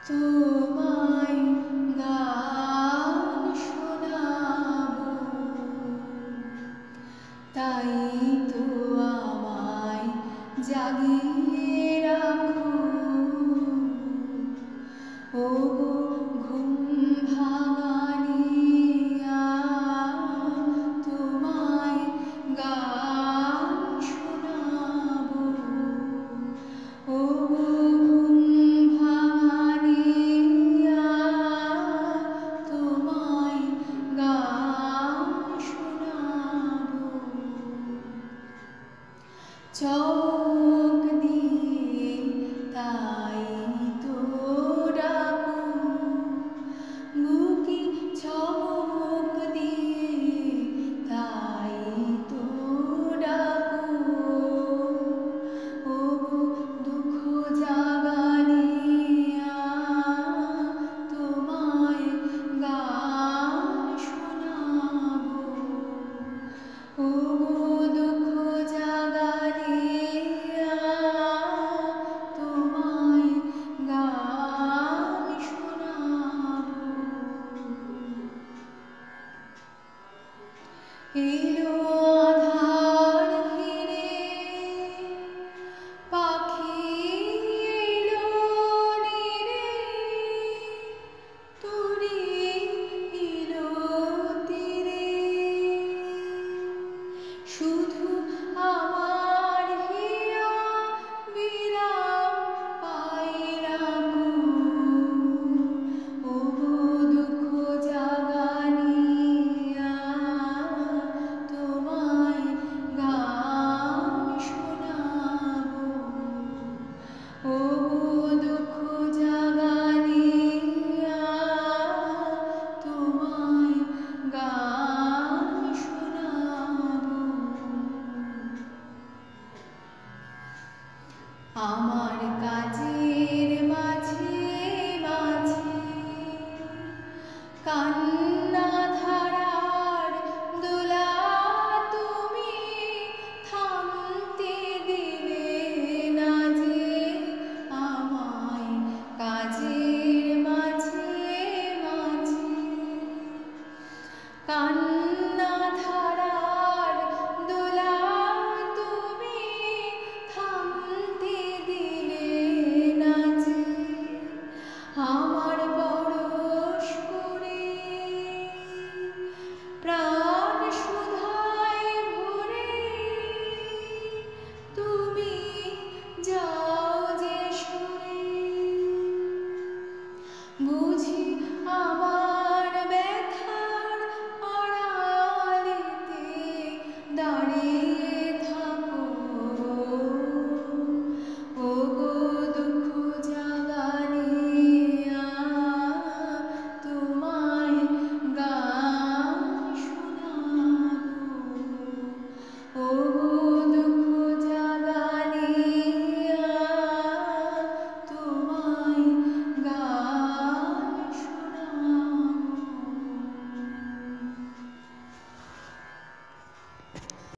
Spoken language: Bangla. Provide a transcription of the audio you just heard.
তোমায় গান শোনাবো, তাই তো আমায় জাগিয়ে রাখো। ও ঘুম ভাঙানিয়া, তোমায় গান শোনাবো। ও ঘুম ভাঙানিয়া, তোমায় গান শোনাবো। চমক দিয়ে তাই তো ডাকো, বুকে চমক দিয়ে তাই তো ডাকো। ও দুঃখ জাগানিয়া, তোমায় গান শোনাবো। ও দুঃখ জাগানিয়া, তোমায় গান শোনাবো। এলো আঁধার ঘিরে, পাখি এলো নিরে, তুরি এলো তীরে। শুধু আমার হিয়া বিরাম পাইলাম। ও দুঃখ জাগানিয়া, তোমায় গান শোনাবো। ও দুঃখ জাগানিয়া, তোমায় গান শোনাবো। আমার কাজের মাঝে মাঝে কান্না ধারার দোলা, তুমি থামতে দিলে না যে আমায়। কাজের মাঝে মাঝে কান্না ধারার দোলা, তুমি থামতে দিলে না যে আমার পরশ করে প্রাণ সুধায় ভরে। তুমি যাও যে সরে, বুঝি